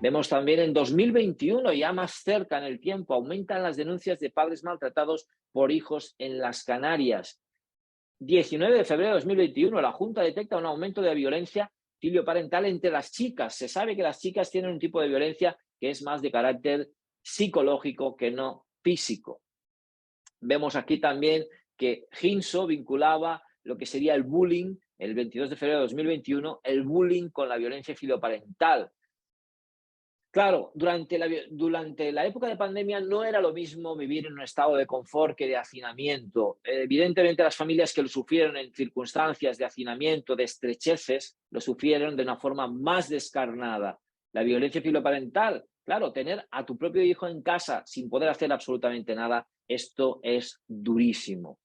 Vemos también en 2021, ya más cerca en el tiempo, aumentan las denuncias de padres maltratados por hijos en las Canarias. 19 de febrero de 2021, la Junta detecta un aumento de violencia filioparental entre las chicas. Se sabe que las chicas tienen un tipo de violencia que es más de carácter psicológico que no físico. Vemos aquí también que Hinso vinculaba lo que sería el bullying, el 22 de febrero de 2021, el bullying con la violencia filioparental. Claro, durante la época de pandemia no era lo mismo vivir en un estado de confort que de hacinamiento. Evidentemente, las familias que lo sufrieron en circunstancias de hacinamiento, de estrecheces, lo sufrieron de una forma más descarnada. La violencia filoparental, claro, tener a tu propio hijo en casa sin poder hacer absolutamente nada, esto es durísimo.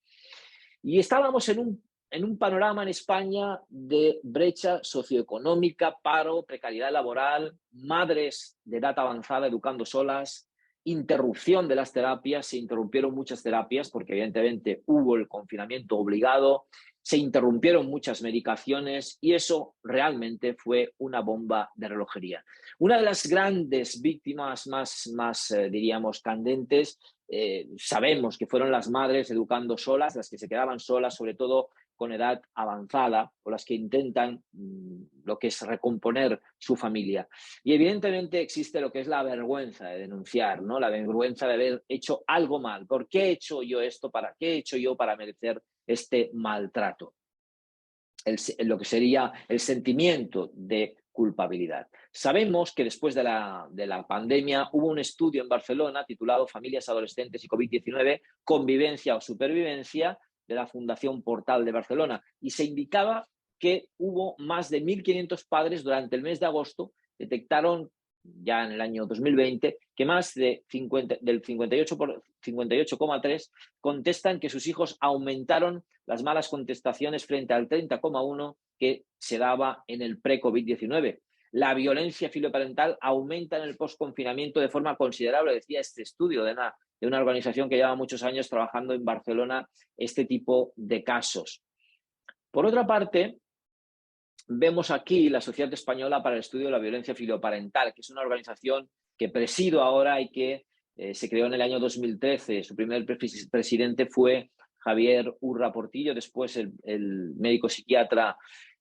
Y estábamos en un panorama en España de brecha socioeconómica, paro, precariedad laboral, madres de edad avanzada educando solas, interrupción de las terapias, se interrumpieron muchas terapias porque evidentemente hubo el confinamiento obligado, se interrumpieron muchas medicaciones y eso realmente fue una bomba de relojería. Una de las grandes víctimas más diríamos, candentes, sabemos que fueron las madres educando solas, las que se quedaban solas, sobre todo con edad avanzada, o las que intentan lo que es recomponer su familia. Y evidentemente existe lo que es la vergüenza de denunciar, ¿no? La vergüenza de haber hecho algo mal. ¿Por qué he hecho yo esto? ¿Para qué he hecho yo para merecer este maltrato? Lo que sería el sentimiento de culpabilidad. Sabemos que después de la pandemia hubo un estudio en Barcelona titulado Familias adolescentes y COVID-19, convivencia o supervivencia, de la Fundación Portal de Barcelona, y se indicaba que hubo más de 1.500 padres durante el mes de agosto, detectaron ya en el año 2020 que más del 58,3 contestan que sus hijos aumentaron las malas contestaciones frente al 30,1 que se daba en el pre-COVID-19. La violencia filoparental aumenta en el post-confinamiento de forma considerable, decía este estudio de una organización que lleva muchos años trabajando en Barcelona este tipo de casos. Por otra parte, vemos aquí la Sociedad Española para el Estudio de la Violencia Filioparental, que es una organización que presido ahora y que se creó en el año 2013. Su primer presidente fue Javier Urra Portillo, después el médico psiquiatra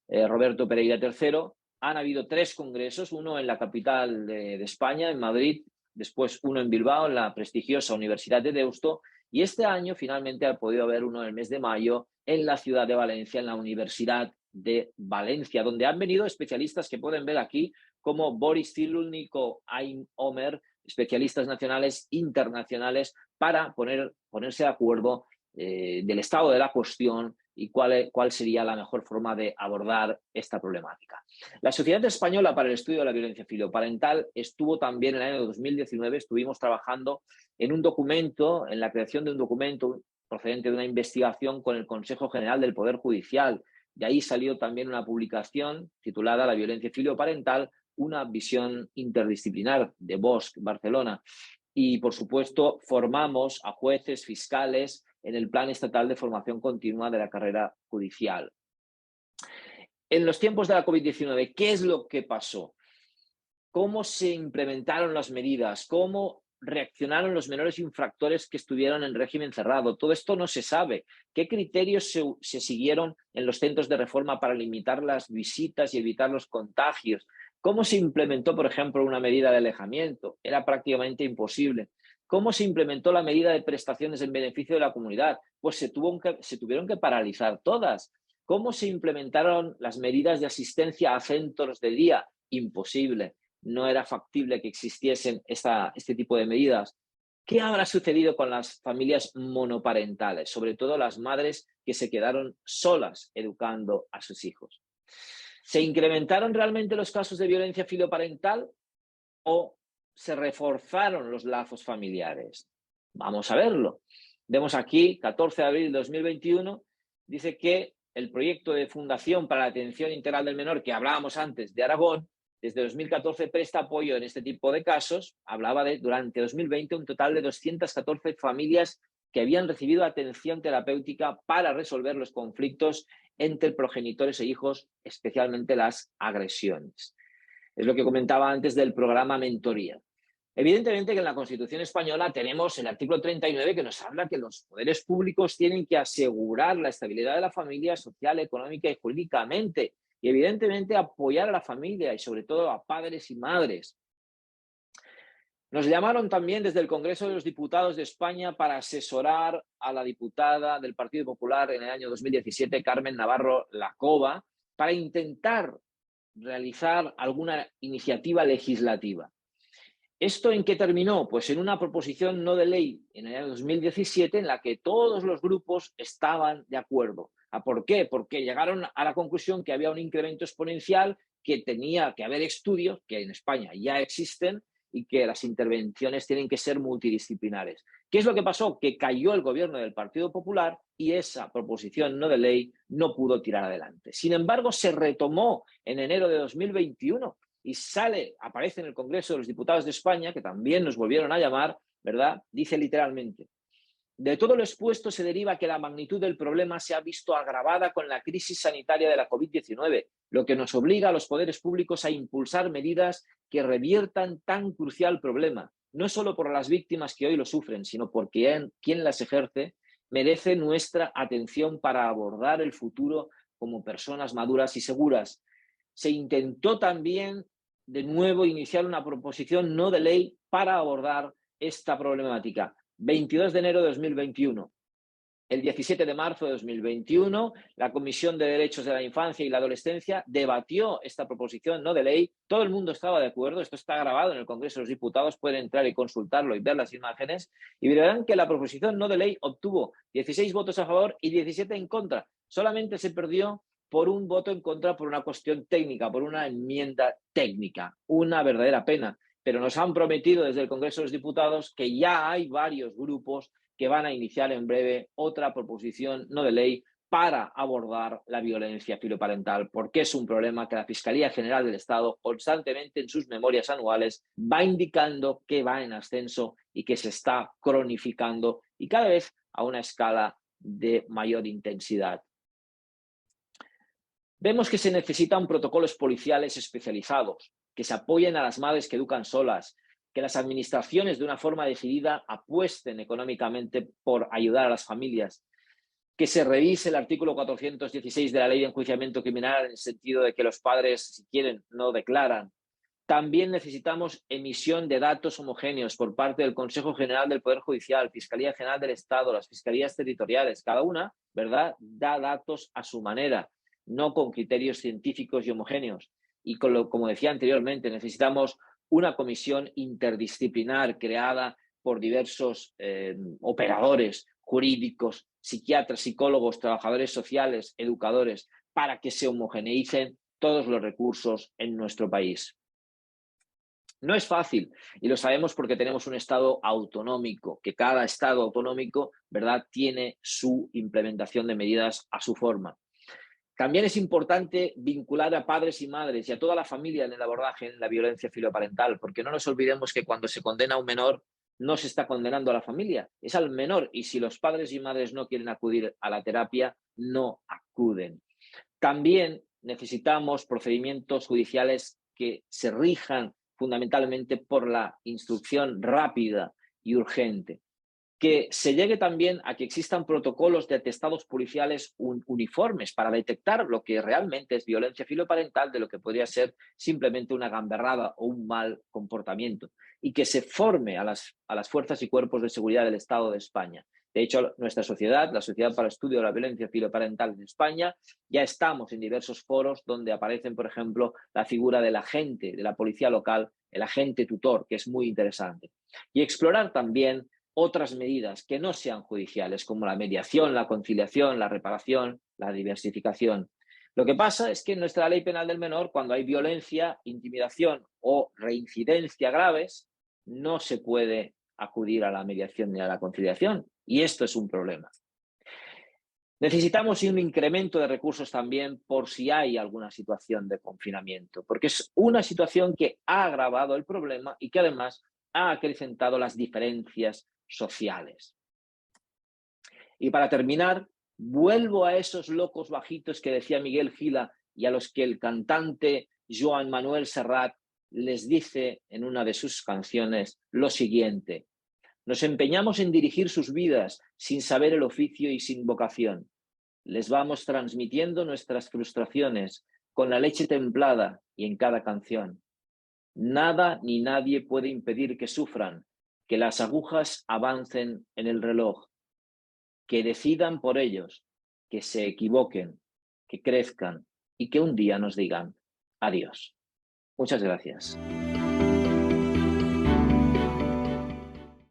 Roberto Pereira III. Han habido 3 congresos, uno en la capital de España, en Madrid, después uno en Bilbao, en la prestigiosa Universidad de Deusto, y este año finalmente ha podido haber uno en el mes de mayo en la ciudad de Valencia, en la Universidad de Valencia, donde han venido especialistas que pueden ver aquí, como Boris Cyrulnik o Aim Omer, especialistas nacionales, internacionales, para ponerse de acuerdo del estado de la cuestión y cuál sería la mejor forma de abordar esta problemática. La Sociedad Española para el Estudio de la Violencia Filioparental estuvo también en el año 2019, estuvimos trabajando en un documento, en la creación de un documento procedente de una investigación con el Consejo General del Poder Judicial. De ahí salió también una publicación titulada La violencia filioparental, una visión interdisciplinar, de Bosch, Barcelona. Y, por supuesto, formamos a jueces, fiscales en el Plan Estatal de Formación Continua de la Carrera Judicial. En los tiempos de la COVID-19, ¿qué es lo que pasó? ¿Cómo se implementaron las medidas? ¿Cómo reaccionaron los menores infractores que estuvieron en régimen cerrado? Todo esto no se sabe. ¿Qué criterios se siguieron en los centros de reforma para limitar las visitas y evitar los contagios? ¿Cómo se implementó, por ejemplo, una medida de alejamiento? Era prácticamente imposible. ¿Cómo se implementó la medida de prestaciones en beneficio de la comunidad? Pues se tuvieron que paralizar todas. ¿Cómo se implementaron las medidas de asistencia a centros de día? Imposible. No era factible que existiesen este tipo de medidas. ¿Qué habrá sucedido con las familias monoparentales? Sobre todo las madres que se quedaron solas educando a sus hijos. ¿Se incrementaron realmente los casos de violencia filioparental o se reforzaron los lazos familiares? Vamos a verlo. Vemos aquí, 14 de abril de 2021, dice que el proyecto de Fundación para la Atención Integral del Menor, que hablábamos antes de Aragón, desde 2014 presta apoyo en este tipo de casos. Hablaba de, durante 2020, un total de 214 familias que habían recibido atención terapéutica para resolver los conflictos entre progenitores e hijos, especialmente las agresiones. Es lo que comentaba antes del programa Mentoría. Evidentemente que en la Constitución española tenemos el artículo 39 que nos habla que los poderes públicos tienen que asegurar la estabilidad de la familia social, económica y jurídicamente, y evidentemente apoyar a la familia y sobre todo a padres y madres. Nos llamaron también desde el Congreso de los Diputados de España para asesorar a la diputada del Partido Popular en el año 2017, Carmen Navarro Lacova, para intentar realizar alguna iniciativa legislativa. ¿Esto en qué terminó? Pues en una proposición no de ley en el año 2017 en la que todos los grupos estaban de acuerdo. ¿Por qué? Porque llegaron a la conclusión que había un incremento exponencial, que tenía que haber estudios, que en España ya existen, y que las intervenciones tienen que ser multidisciplinares. ¿Qué es lo que pasó? Que cayó el gobierno del Partido Popular y esa proposición no de ley no pudo tirar adelante. Sin embargo, se retomó en enero de 2021 y aparece en el Congreso de los Diputados de España, que también nos volvieron a llamar, ¿verdad? Dice literalmente: de todo lo expuesto se deriva que la magnitud del problema se ha visto agravada con la crisis sanitaria de la COVID-19, lo que nos obliga a los poderes públicos a impulsar medidas que reviertan tan crucial problema, no solo por las víctimas que hoy lo sufren, sino por quien las ejerce, merece nuestra atención para abordar el futuro como personas maduras y seguras. Se intentó también de nuevo iniciar una proposición no de ley para abordar esta problemática. 22 de enero de 2021. El 17 de marzo de 2021, la Comisión de Derechos de la Infancia y la Adolescencia debatió esta proposición no de ley. Todo el mundo estaba de acuerdo. Esto está grabado en el Congreso de los Diputados. Pueden entrar y consultarlo y ver las imágenes. Y verán que la proposición no de ley obtuvo 16 votos a favor y 17 en contra. Solamente se perdió por un voto en contra por una cuestión técnica, por una enmienda técnica. Una verdadera pena. Pero nos han prometido desde el Congreso de los Diputados que ya hay varios grupos que van a iniciar en breve otra proposición no de ley para abordar la violencia filoparental, porque es un problema que la Fiscalía General del Estado constantemente en sus memorias anuales va indicando que va en ascenso y que se está cronificando y cada vez a una escala de mayor intensidad. Vemos que se necesitan protocolos policiales especializados, que se apoyen a las madres que educan solas, que las administraciones de una forma decidida apuesten económicamente por ayudar a las familias, que se revise el artículo 416 de la Ley de Enjuiciamiento Criminal en el sentido de que los padres, si quieren, no declaran. También necesitamos emisión de datos homogéneos por parte del Consejo General del Poder Judicial, Fiscalía General del Estado, las fiscalías territoriales. Cada una, ¿verdad?, da datos a su manera, no con criterios científicos y homogéneos. Y como decía anteriormente, necesitamos una comisión interdisciplinar creada por diversos operadores jurídicos, psiquiatras, psicólogos, trabajadores sociales, educadores, para que se homogeneicen todos los recursos en nuestro país. No es fácil y lo sabemos porque tenemos un Estado autonómico, que cada Estado autonómico, ¿verdad?, tiene su implementación de medidas a su forma. También es importante vincular a padres y madres y a toda la familia en el abordaje en la violencia filoparental, porque no nos olvidemos que cuando se condena a un menor no se está condenando a la familia, es al menor, y si los padres y madres no quieren acudir a la terapia, no acuden. También necesitamos procedimientos judiciales que se rijan fundamentalmente por la instrucción rápida y urgente. Que se llegue también a que existan protocolos de atestados policiales uniformes para detectar lo que realmente es violencia filoparental de lo que podría ser simplemente una gamberrada o un mal comportamiento. Y que se forme a las fuerzas y cuerpos de seguridad del Estado de España. De hecho, nuestra sociedad, la Sociedad para el Estudio de la Violencia Filoparental en España, ya estamos en diversos foros donde aparecen, por ejemplo, la figura del agente de la policía local, el agente tutor, que es muy interesante. Y explorar también otras medidas que no sean judiciales, como la mediación, la conciliación, la reparación, la diversificación. Lo que pasa es que en nuestra ley penal del menor, cuando hay violencia, intimidación o reincidencia graves, no se puede acudir a la mediación ni a la conciliación. Y esto es un problema. Necesitamos un incremento de recursos también por si hay alguna situación de confinamiento, porque es una situación que ha agravado el problema y que además ha acrecentado las diferencias sociales. Y para terminar, vuelvo a esos locos bajitos que decía Miguel Gila y a los que el cantante Joan Manuel Serrat les dice en una de sus canciones lo siguiente: nos empeñamos en dirigir sus vidas sin saber el oficio y sin vocación. Les vamos transmitiendo nuestras frustraciones con la leche templada y en cada canción. Nada ni nadie puede impedir que sufran, que las agujas avancen en el reloj, que decidan por ellos, que se equivoquen, que crezcan y que un día nos digan adiós. Muchas gracias.